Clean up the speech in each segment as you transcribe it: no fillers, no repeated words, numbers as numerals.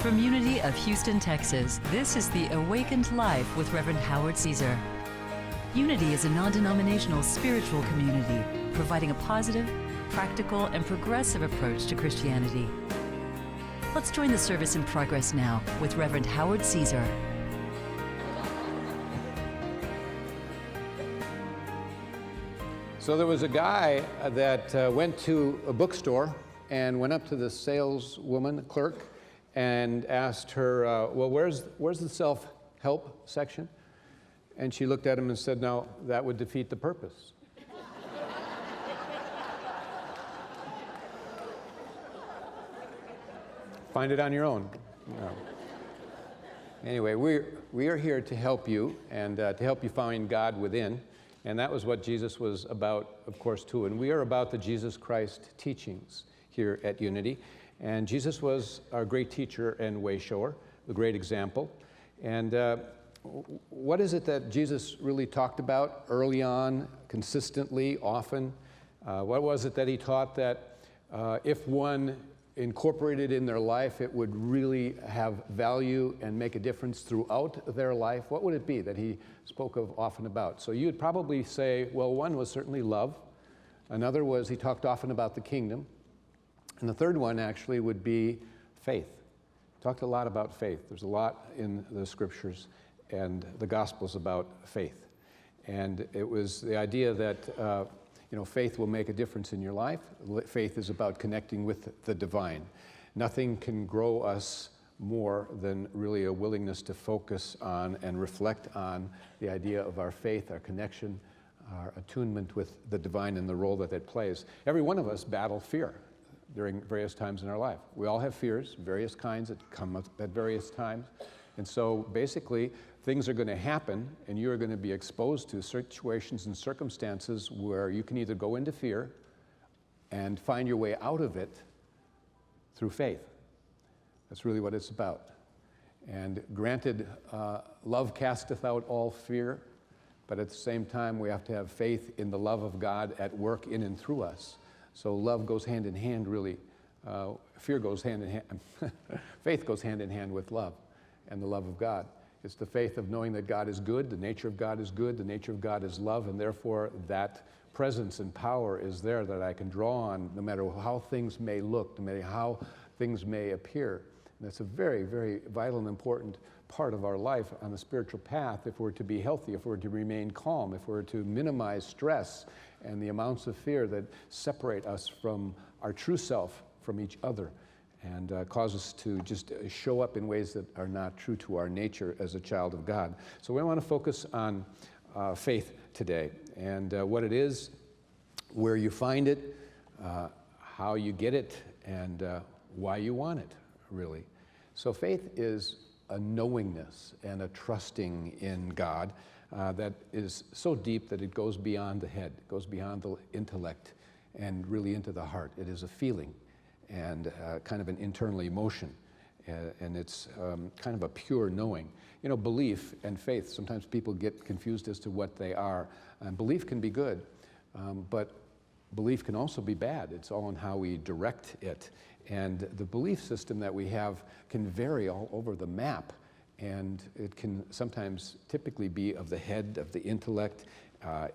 From Unity of Houston, Texas, this is the Awakened Life with Reverend Howard Caesar. Unity is a non-denominational spiritual community providing a positive, practical, and progressive approach to Christianity. Let's join the service in progress now with Reverend Howard Caesar. So there was a guy that went to a bookstore and went up to the saleswoman, clerk, and asked her, well, where's the self-help section? And she looked at him and said, no, that would defeat the purpose. Find it on your own. No. Anyway, we are here to help you and to help you find God within. And that was what Jesus was about, of course, too. And we are about the Jesus Christ teachings here at Unity. And Jesus was our great teacher and way shower, a great example. And what is it that Jesus really talked about early on, consistently, often? What was it that he taught that if one incorporated in their life, it would really have value and make a difference throughout their life? What would it be that he spoke of often about? So you'd probably say, well, one was certainly love. Another was he talked often about the kingdom. And the third one actually would be faith. He talked a lot about faith. There's a lot in the scriptures and the Gospels about faith. And it was the idea that faith will make a difference in your life. Faith is about connecting with the divine. Nothing can grow us more than really a willingness to focus on and reflect on the idea of our faith, our connection, our attunement with the divine and the role that it plays. Every one of us battle fear during various times in our life. We all have fears, various kinds that come up at various times. And so basically, things are going to happen, and you are going to be exposed to situations and circumstances where you can either go into fear and find your way out of it through faith. That's really what it's about. And granted, love casteth out all fear, but at the same time, we have to have faith in the love of God at work in and through us. So love goes hand in hand, really. Fear goes hand in hand. Faith goes hand in hand with love and the love of God. It's the faith of knowing that God is good, the nature of God is good, the nature of God is love, and therefore that presence and power is there that I can draw on no matter how things may look, no matter how things may appear. And that's a very, very vital and important part of our life on the spiritual path if we're to be healthy, if we're to remain calm, if we're to minimize stress and the amounts of fear that separate us from our true self from each other and cause us to just show up in ways that are not true to our nature as a child of God. So we want to focus on faith today and what it is, where you find it, how you get it, and why you want it, really. So faith is a knowingness and a trusting in God that is so deep that it goes beyond the head, it goes beyond the intellect and really into the heart. It is a feeling and kind of an internal emotion, and it's kind of a pure knowing. You know, belief and faith, sometimes people get confused as to what they are. And belief can be good, but belief can also be bad. It's all in how we direct it. And the belief system that we have can vary all over the map, and it can sometimes typically be of the head, of the intellect.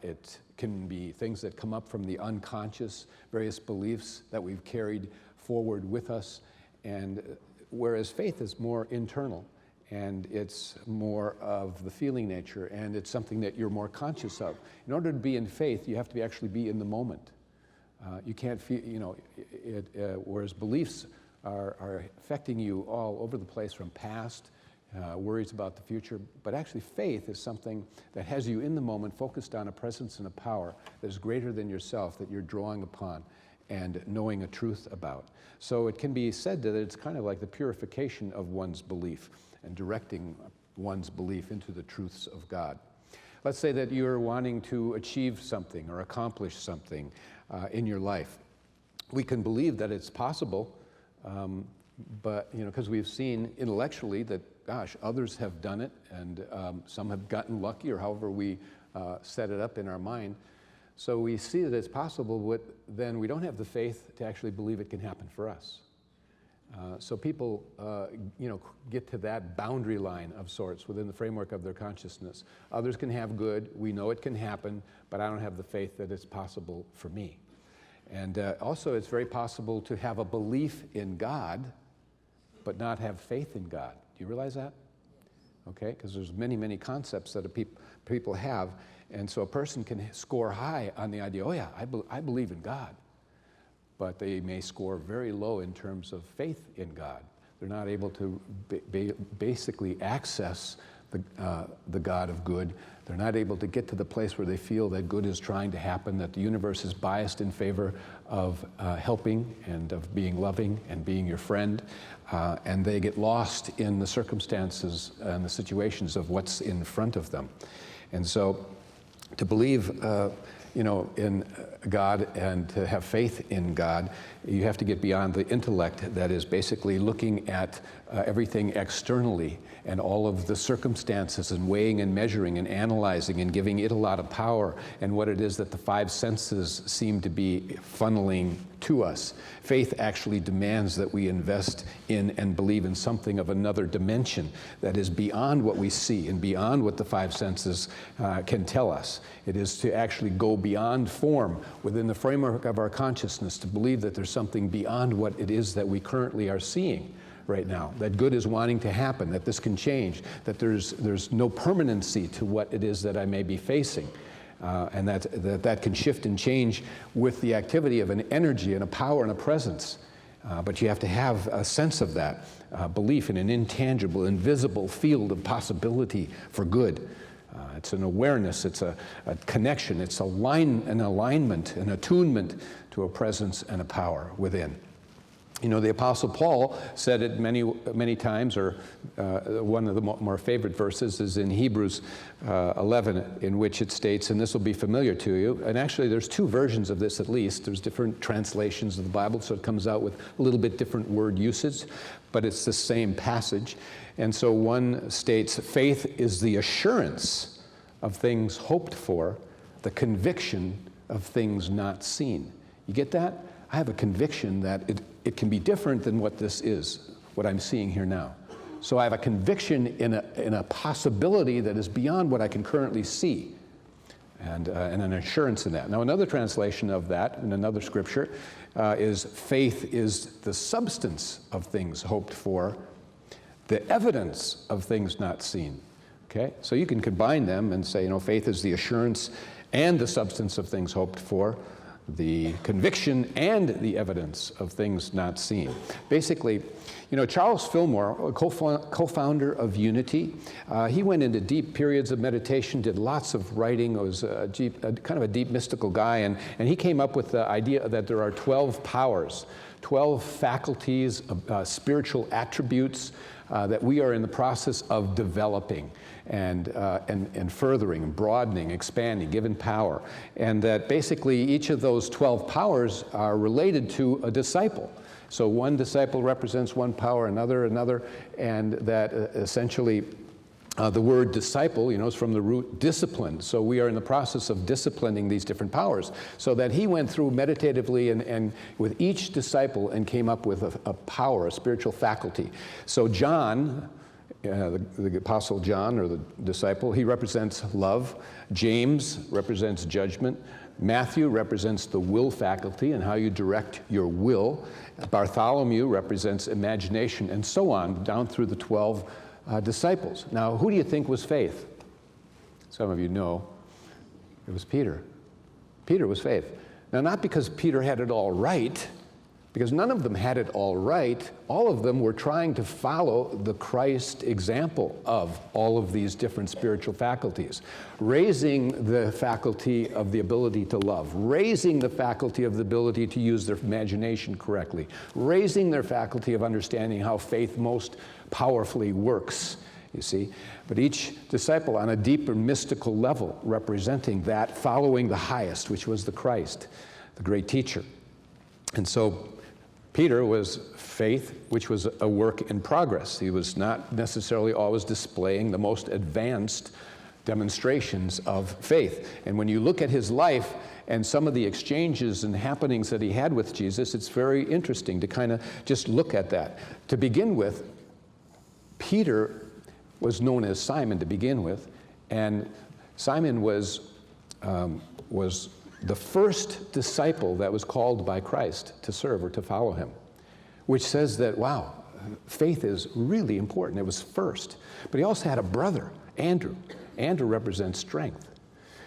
It can be things that come up from the unconscious, various beliefs that we've carried forward with us, and whereas faith is more internal, and it's more of the feeling nature, and it's something that you're more conscious of. In order to be in faith, you have to actually be in the moment. You can't feel, whereas beliefs are affecting you all over the place from past, worries about the future, but actually faith is something that has you in the moment, focused on a presence and a power that is greater than yourself, that you're drawing upon and knowing a truth about. So it can be said that it's kind of like the purification of one's belief and directing one's belief into the truths of God. Let's say that you're wanting to achieve something or accomplish something in your life. We can believe that it's possible, but because we've seen intellectually that, gosh, others have done it, and some have gotten lucky, or however we set it up in our mind. So we see that it's possible, but then we don't have the faith to actually believe it can happen for us. So people, get to that boundary line of sorts within the framework of their consciousness. Others can have good. We know it can happen, but I don't have the faith that it's possible for me. And also, it's very possible to have a belief in God, but not have faith in God. Do you realize that? Okay, because there's many, many concepts that people have. And so a person can score high on the idea, oh yeah, I believe in God. But they may score very low in terms of faith in God. They're not able to basically access the God of good. They're not able to get to the place where they feel that good is trying to happen, that the universe is biased in favor of helping and of being loving and being your friend. And they get lost in the circumstances and the situations of what's in front of them. And so to believe in God and to have faith in God, you have to get beyond the intellect that is basically looking at everything externally and all of the circumstances and weighing and measuring and analyzing and giving it a lot of power and what it is that the five senses seem to be funneling to us. Faith actually demands that we invest in and believe in something of another dimension that is beyond what we see and beyond what the five senses can tell us. It is to actually go beyond form within the framework of our consciousness, to believe that there's something beyond what it is that we currently are seeing right now, that good is wanting to happen, that this can change, that there's no permanency to what it is that I may be facing. And that can shift and change with the activity of an energy and a power and a presence. But you have to have a sense of that, belief in an intangible, invisible field of possibility for good. It's an awareness, it's a connection, it's an alignment, an attunement to a presence and a power within. You know, the Apostle Paul said it many times, or one of the more favorite verses is in Hebrews 11, in which it states, and this will be familiar to you, and actually there's two versions of this at least. There's different translations of the Bible, so it comes out with a little bit different word usage, but it's the same passage. And so one states, faith is the assurance of things hoped for, the conviction of things not seen. You get that? I have a conviction that it can be different than what this is, what I'm seeing here now. So I have a conviction in a possibility that is beyond what I can currently see, and an assurance in that. Now, another translation of that in another scripture is faith is the substance of things hoped for, the evidence of things not seen. Okay? So you can combine them and say, faith is the assurance and the substance of things hoped for, the conviction and the evidence of things not seen. Basically, Charles Fillmore, a co-founder of Unity, he went into deep periods of meditation, did lots of writing, was kind of a deep mystical guy, and he came up with the idea that there are 12 powers, 12 faculties, spiritual attributes that we are in the process of developing and furthering, and broadening, expanding, given power. And that basically each of those 12 powers are related to a disciple. So one disciple represents one power, another, and that essentially the word disciple, is from the root discipline. So we are in the process of disciplining these different powers. So that he went through meditatively and with each disciple and came up with a power, a spiritual faculty. So John, the Apostle John, or the disciple, he represents love. James represents judgment. Matthew represents the will faculty and how you direct your will. Bartholomew represents imagination, and so on, down through the 12 disciples. Now, who do you think was faith? Some of you know it was Peter. Peter was faith. Now, not because Peter had it all right, because none of them had it all right. All of them were trying to follow the Christ example of all of these different spiritual faculties, raising the faculty of the ability to love, raising the faculty of the ability to use their imagination correctly, raising their faculty of understanding how faith most powerfully works, you see. But each disciple on a deeper mystical level representing that, following the highest, which was the Christ, the great teacher. And so Peter was faith, which was a work in progress. He was not necessarily always displaying the most advanced demonstrations of faith. And when you look at his life and some of the exchanges and happenings that he had with Jesus, it's very interesting to kind of just look at that. To begin with, Peter was known as Simon to begin with, and Simon was the first disciple that was called by Christ to serve or to follow him, which says that, wow, faith is really important. It was first. But he also had a brother, Andrew. Andrew represents strength.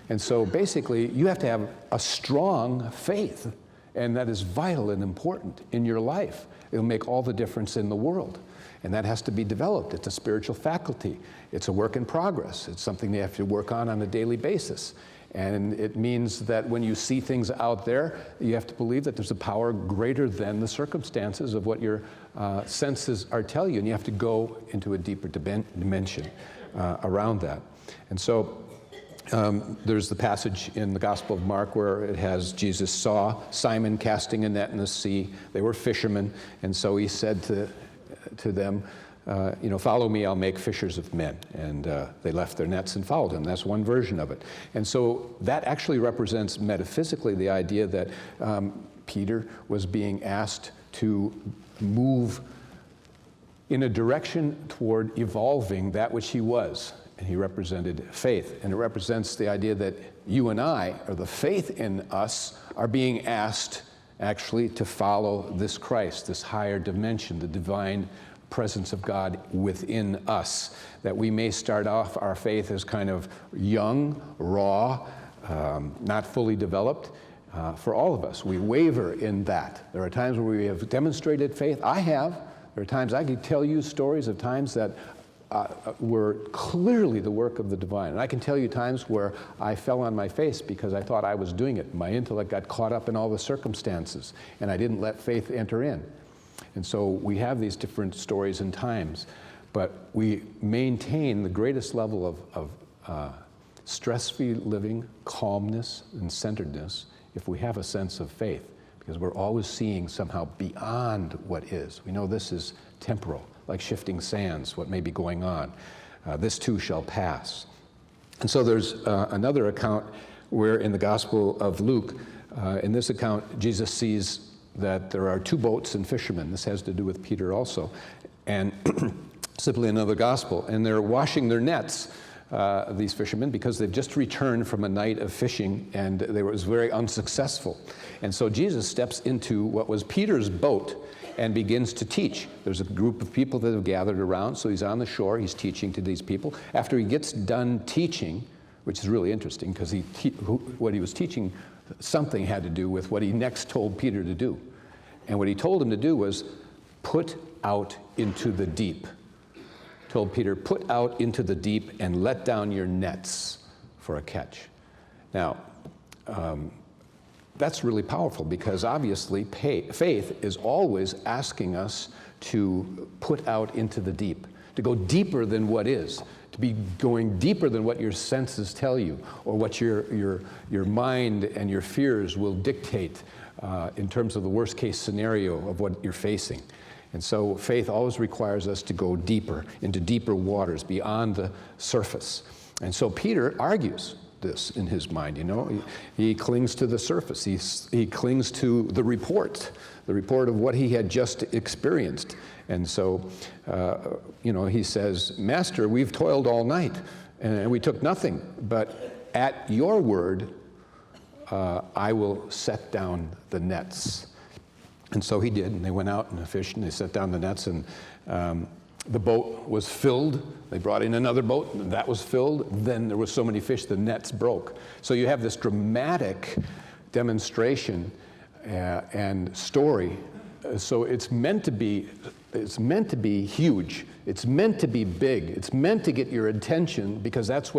And so basically, you have to have a strong faith, and that is vital and important in your life. It'll make all the difference in the world. And that has to be developed. It's a spiritual faculty. It's a work in progress. It's something you have to work on a daily basis. And it means that when you see things out there, you have to believe that there's a power greater than the circumstances of what your senses are telling you. And you have to go into a deeper dimension around that. And so there's the passage in the Gospel of Mark where it has Jesus saw Simon casting a net in the sea. They were fishermen. And so he said to them, follow me, I'll make fishers of men. And they left their nets and followed him. That's one version of it. And so that actually represents metaphysically the idea that Peter was being asked to move in a direction toward evolving that which he was. And he represented faith. And it represents the idea that you and I, or the faith in us, are being asked actually to follow this Christ, this higher dimension, the divine presence of God within us, that we may start off our faith as kind of young, raw, not fully developed. For all of us, we waver in that. There are times where we have demonstrated faith. I have. There are times I can tell you stories of times that were clearly the work of the divine. And I can tell you times where I fell on my face because I thought I was doing it. My intellect got caught up in all the circumstances, and I didn't let faith enter in. And so we have these different stories and times, but we maintain the greatest level of stress-free living, calmness, and centeredness if we have a sense of faith, because we're always seeing somehow beyond what is. We know this is temporal, like shifting sands, what may be going on. This too shall pass. And so there's another account where in the Gospel of Luke, in this account, Jesus sees that there are two boats and fishermen. This has to do with Peter also. And simply another gospel. And they're washing their nets, these fishermen, because they've just returned from a night of fishing, and they was very unsuccessful. And so Jesus steps into what was Peter's boat and begins to teach. There's a group of people that have gathered around, so he's on the shore, he's teaching to these people. After he gets done teaching, which is really interesting, because what he was teaching, something had to do with what he next told Peter to do. And what he told him to do was put out into the deep. Told Peter, put out into the deep and let down your nets for a catch. Now, that's really powerful, because obviously faith is always asking us to put out into the deep, to go deeper than what is, to be going deeper than what your senses tell you, or what your mind and your fears will dictate in terms of the worst case scenario of what you're facing. And so faith always requires us to go deeper, into deeper waters, beyond the surface. And so Peter argues this in his mind, He clings to the surface. He clings to the report of what he had just experienced. And so, he says, Master, we've toiled all night, and we took nothing, but at your word, I will set down the nets. And so he did, and they went out and fished, and they set down the nets, and the boat was filled. They brought in another boat, and that was filled. Then there were so many fish, the nets broke. So you have this dramatic demonstration and story. So it's meant to be huge. It's meant to be big. It's meant to get your attention, because that's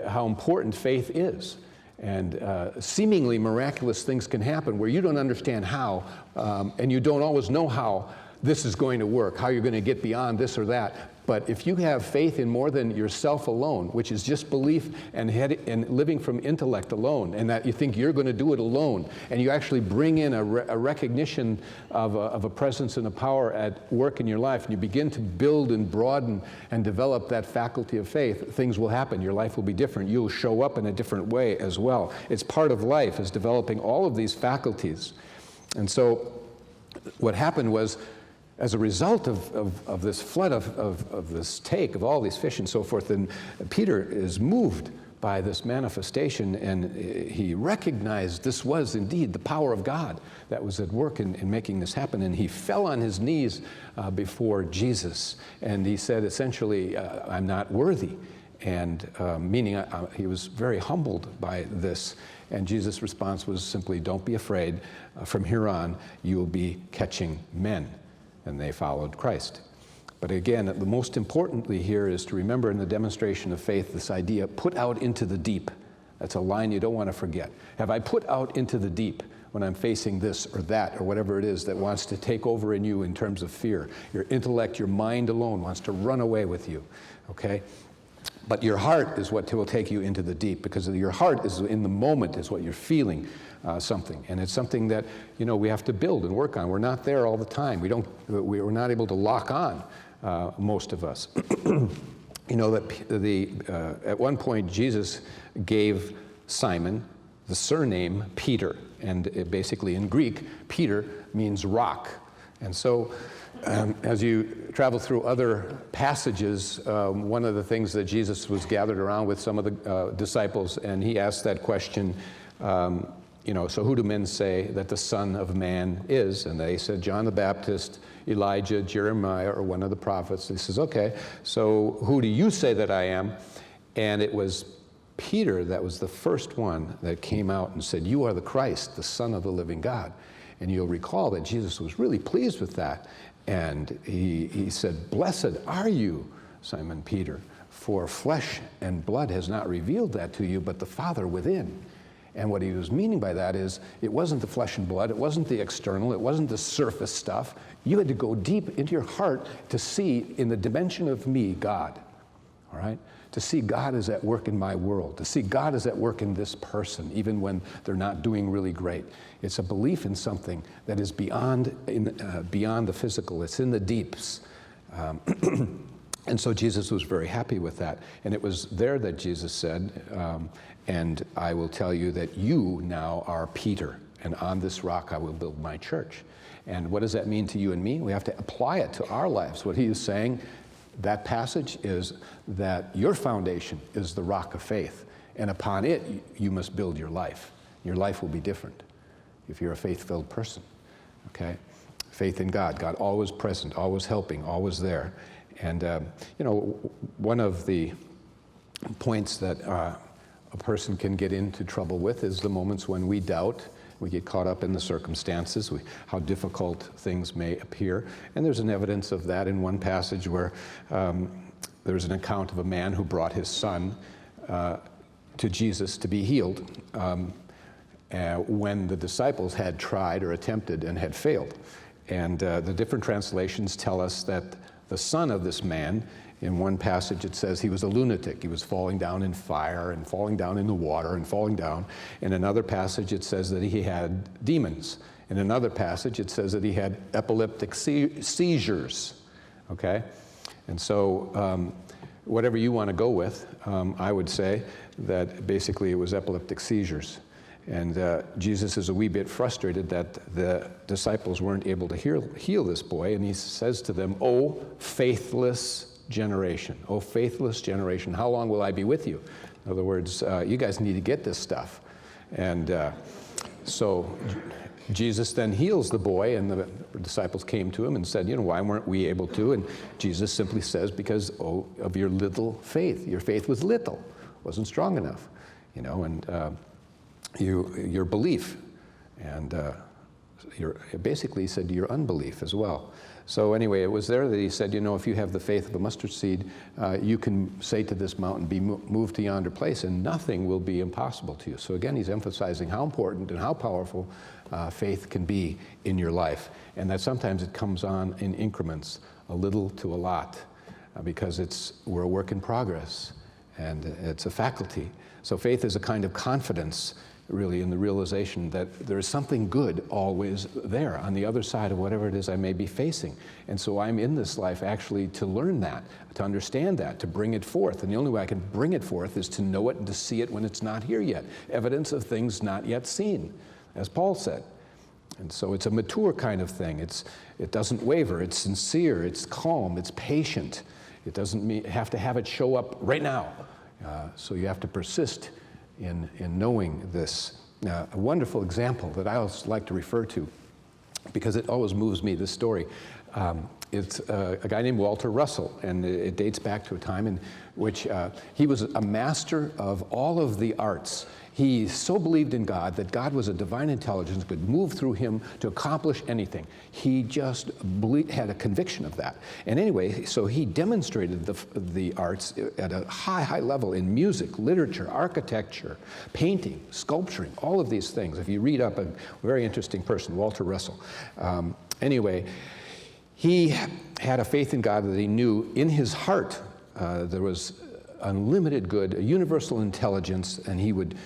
how important faith is. And seemingly miraculous things can happen where you don't understand how, and you don't always know how this is going to work, how you're going to get beyond this or that. But if you have faith in more than yourself alone, which is just belief and living from intellect alone, and that you think you're going to do it alone, and you actually bring in a recognition of a presence and a power at work in your life, and you begin to build and broaden and develop that faculty of faith, things will happen. Your life will be different. You'll show up in a different way as well. It's part of life, is developing all of these faculties. And so what happened was, as a result of this flood of this take of all these fish and so forth, and Peter is moved by this manifestation, and he recognized this was indeed the power of God that was at work in making this happen, and he fell on his knees before Jesus, and he said essentially, I'm not worthy, and meaning he was very humbled by this. And Jesus' response was simply, don't be afraid. From here on, you will be catching men. And they followed Christ. But again, the most importantly here is to remember in the demonstration of faith this idea, put out into the deep. That's a line you don't want to forget. Have I put out into the deep when I'm facing this or that or whatever it is that wants to take over in you in terms of fear? Your intellect, your mind alone wants to run away with you, okay? But your heart is what will take you into the deep, because your heart is in the moment, is what you're feeling something. And it's something that, you know, we have to build and work on. We're not there all the time. We're not able to lock on, most of us. You know, that at one point Jesus gave Simon the surname Peter. And basically in Greek, Peter means rock. And so as you travel through other passages, one of the things that Jesus was gathered around with some of the disciples, and he asked that question, you know, so who do men say that the Son of Man is? And they said, John the Baptist, Elijah, Jeremiah, or one of the prophets. He says, okay, so who do you say that I am? And it was Peter that was the first one that came out and said, you are the Christ, the Son of the living God. And you'll recall that Jesus was really pleased with that. And he said, blessed are you, Simon Peter, for flesh and blood has not revealed that to you, but the Father within. And what he was meaning by that is, it wasn't the flesh and blood, it wasn't the external, it wasn't the surface stuff. You had to go deep into your heart to see in the dimension of me, God, all right? To see God is at work in my world, to see God is at work in this person, even when they're not doing really great. It's a belief in something that is beyond the physical, it's in the deeps. And so Jesus was very happy with that. And it was there that Jesus said, and I will tell you that you now are Peter, and on this rock I will build my church. And what does that mean to you and me? We have to apply it to our lives. What he is saying, that passage is that your foundation is the rock of faith, and upon it you must build your life. Your life will be different if you're a faith-filled person, okay? Faith in God, God always present, always helping, always there. And, you know, one of the points that a person can get into trouble with is the moments when we doubt, we get caught up in the circumstances, how difficult things may appear. And there's an evidence of that in one passage where there's an account of a man who brought his son to Jesus to be healed when the disciples had tried or attempted and had failed. And the different translations tell us that the son of this man, in one passage it says he was a lunatic. He was falling down in fire and falling down in the water and falling down. In another passage it says that he had demons. In another passage it says that he had epileptic seizures, okay? And so whatever you want to go with, I would say that basically it was epileptic seizures. And Jesus is a wee bit frustrated that the disciples weren't able to heal this boy, and he says to them, "Oh, faithless generation. Oh, faithless generation, how long will I be with you?" In other words, you guys need to get this stuff. And so Jesus then heals the boy, and the disciples came to him and said, you know, why weren't we able to? And Jesus simply says, because of your little faith. Your faith was little, wasn't strong enough, you know, and your belief. And basically he said your unbelief as well. So anyway, it was there that he said, you know, if you have the faith of a mustard seed, you can say to this mountain, be moved to yonder place, and nothing will be impossible to you. So again, he's emphasizing how important and how powerful faith can be in your life, and that sometimes it comes on in increments, a little to a lot, because we're a work in progress, and it's a faculty. So faith is a kind of confidence, really, in the realization that there is something good always there on the other side of whatever it is I may be facing. And so I'm in this life actually to learn that, to understand that, to bring it forth. And the only way I can bring it forth is to know it and to see it when it's not here yet. Evidence of things not yet seen, as Paul said. And so it's a mature kind of thing. It doesn't waver, it's sincere, it's calm, it's patient. It doesn't have to have it show up right now. So you have to persist in knowing this. A wonderful example that I always like to refer to, because it always moves me, this story. It's a guy named Walter Russell, and it dates back to a time in which he was a master of all of the arts. He so believed in God that God was a divine intelligence, could move through him to accomplish anything. He just had a conviction of that. And anyway, so he demonstrated the arts at a high level in music, literature, architecture, painting, sculpturing, all of these things. If you read up, a very interesting person, Walter Russell. Anyway, he had a faith in God that he knew in his heart there was unlimited good, a universal intelligence, and he would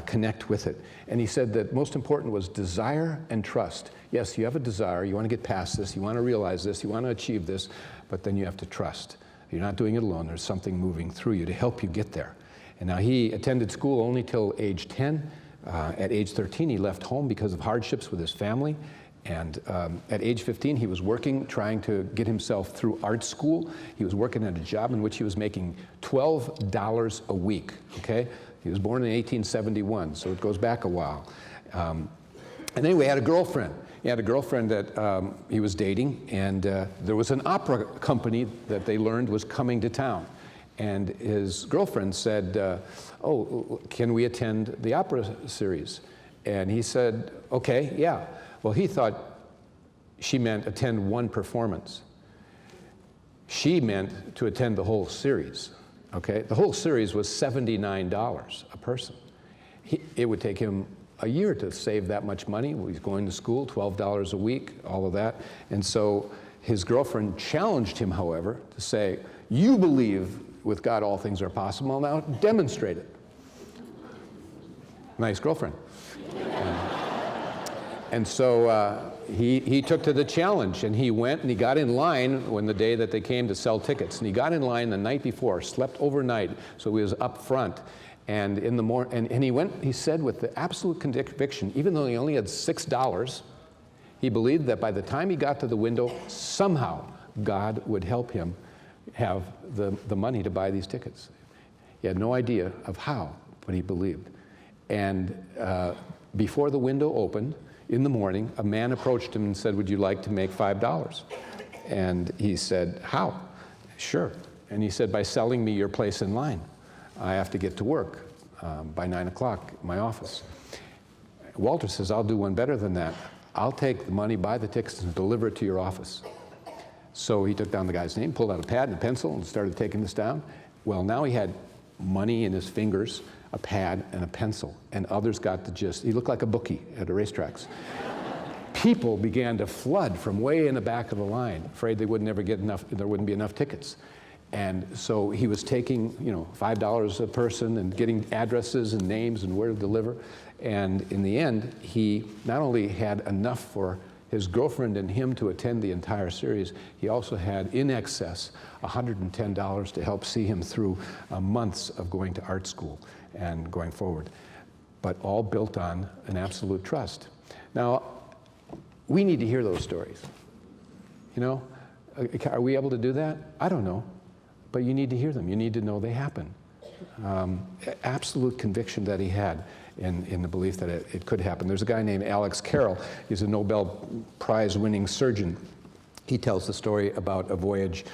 connect with it. And he said that most important was desire and trust. Yes, you have a desire, you want to get past this, you want to realize this, you want to achieve this, but then you have to trust. You're not doing it alone, there's something moving through you to help you get there. And now he attended school only till age 10. At age 13, he left home because of hardships with his family. And at age 15, he was working, trying to get himself through art school. He was working at a job in which he was making $12 a week, okay? He was born in 1871, so it goes back a while. And anyway, he had a girlfriend. He had a girlfriend that he was dating, and there was an opera company that they learned was coming to town. And his girlfriend said, oh, can we attend the opera series? And he said, okay, yeah. Well, he thought she meant attend one performance. She meant to attend the whole series, okay? The whole series was $79 a person. It would take him a year to save that much money. He's going to school, $12 a week, all of that. And so his girlfriend challenged him, however, to say, you believe with God all things are possible, now demonstrate it. Nice girlfriend. And so he took to the challenge, and he went and he got in line when the day that they came to sell tickets. And he got in line the night before, slept overnight, so he was up front. And in the and he went, he said with the absolute conviction, even though he only had $6, he believed that by the time he got to the window, somehow God would help him have the money to buy these tickets. He had no idea of how, but he believed. And before the window opened, in the morning, a man approached him and said, would you like to make $5? And he said, how? Sure. And he said, by selling me your place in line. I have to get to work by 9 o'clock in my office. Walter says, I'll do one better than that. I'll take the money, buy the tickets, and deliver it to your office. So he took down the guy's name, pulled out a pad and a pencil, and started taking this down. Well, now he had money in his fingers, a pad and a pencil, and others got the gist. He looked like a bookie at the racetracks. People began to flood from way in the back of the line, afraid they would never get enough, there wouldn't be enough tickets. And so he was taking, $5 a person and getting addresses and names and where to deliver. And in the end, he not only had enough for his girlfriend and him to attend the entire series, he also had in excess $110 to help see him through months of going to art school and going forward, but all built on an absolute trust. Now, we need to hear those stories. Are we able to do that? I don't know, but you need to hear them. You need to know they happen. Absolute conviction that he had in the belief that it could happen. There's a guy named Alex Carroll. He's a Nobel Prize winning surgeon. he tells the story about a voyage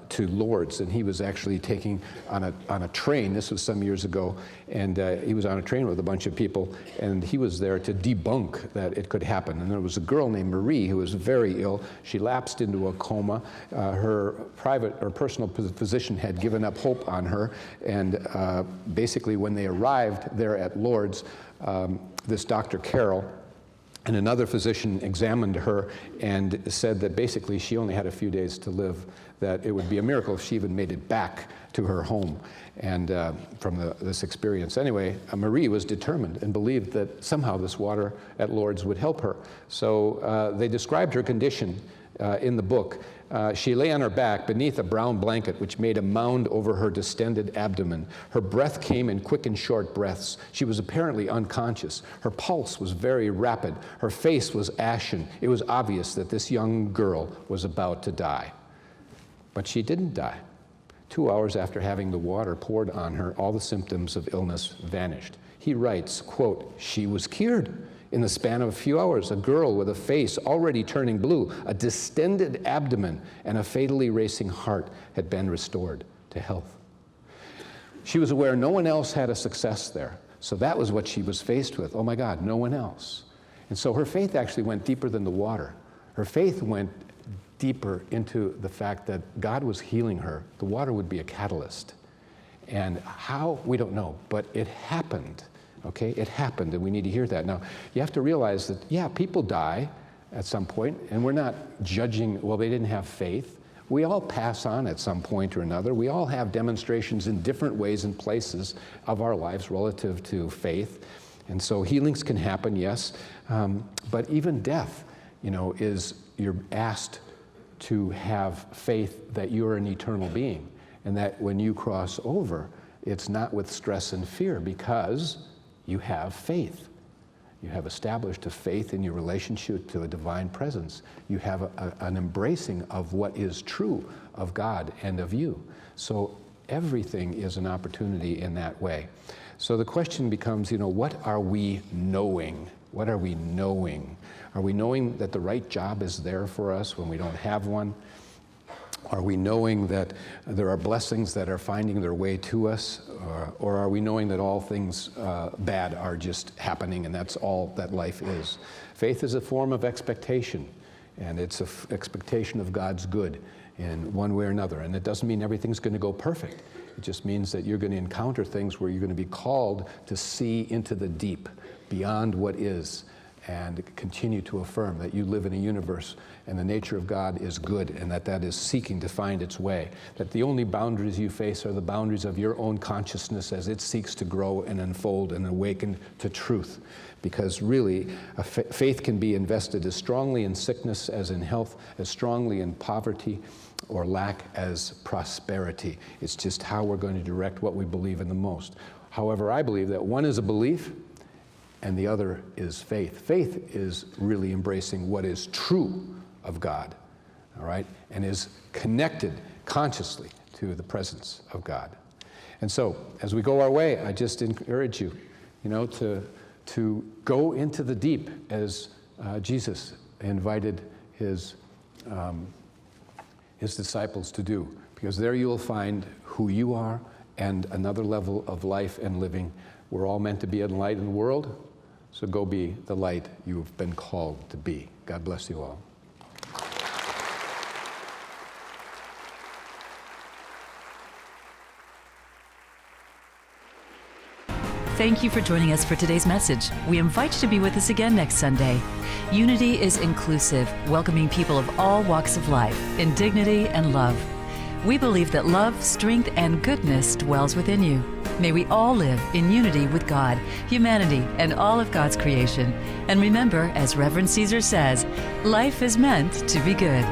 to Lourdes, and he was actually taking on a train. This was some years ago, and he was on a train with a bunch of people, and he was there to debunk that it could happen. And there was a girl named Marie who was very ill. She lapsed into a coma. Her private or personal physician had given up hope on her, and basically when they arrived there at Lourdes, this Dr. Carroll and another physician examined her and said that basically she only had a few days to live, that it would be a miracle if she even made it back to her home and from this experience. Anyway, Marie was determined and believed that somehow this water at Lourdes would help her. So they described her condition in the book. She lay on her back beneath a brown blanket which made a mound over her distended abdomen. Her breath came in quick and short breaths. She was apparently unconscious. Her pulse was very rapid. Her face was ashen. It was obvious that this young girl was about to die. But she didn't die. 2 hours after having the water poured on her, all the symptoms of illness vanished. He writes, quote, "She was cured. In the span of a few hours, a girl with a face already turning blue, a distended abdomen, and a fatally racing heart had been restored to health." She was aware no one else had a success there. So that was what she was faced with. Oh my God, no one else. And so her faith actually went deeper than the water. Her faith went deeper into the fact that God was healing her. The water would be a catalyst. And how, we don't know, but it happened. Okay, it happened, and we need to hear that. Now, you have to realize that, yeah, people die at some point, and we're not judging, well, they didn't have faith. We all pass on at some point or another. We all have demonstrations in different ways and places of our lives relative to faith. And so healings can happen, yes, but even death, is you're asked to have faith that you're an eternal being, and that when you cross over, it's not with stress and fear, because you have faith. You have established a faith in your relationship to a divine presence. You have an embracing of what is true of God and of you. So everything is an opportunity in that way. So the question becomes, what are we knowing? What are we knowing? Are we knowing that the right job is there for us when we don't have one? Are we knowing that there are blessings that are finding their way to us? Or are we knowing that all things bad are just happening and that's all that life is? Faith is a form of expectation, and it's an expectation of God's good in one way or another. And it doesn't mean everything's going to go perfect. It just means that you're going to encounter things where you're going to be called to see into the deep, beyond what is, and continue to affirm that you live in a universe and the nature of God is good, and that is seeking to find its way. That the only boundaries you face are the boundaries of your own consciousness as it seeks to grow and unfold and awaken to truth. Because really, faith can be invested as strongly in sickness as in health, as strongly in poverty or lack as prosperity. It's just how we're going to direct what we believe in the most. However, I believe that one is a belief, and the other is faith. Faith is really embracing what is true of God, all right, and is connected consciously to the presence of God. And so, as we go our way, I just encourage you, to go into the deep as Jesus invited his disciples to do, because there you will find who you are and another level of life and living. We're all meant to be a light in the world. So go be the light you've been called to be. God bless you all. Thank you for joining us for today's message. We invite you to be with us again next Sunday. Unity is inclusive, welcoming people of all walks of life in dignity and love. We believe that love, strength, and goodness dwells within you. May we all live in unity with God, humanity, and all of God's creation. And remember, as Reverend Caesar says, life is meant to be good.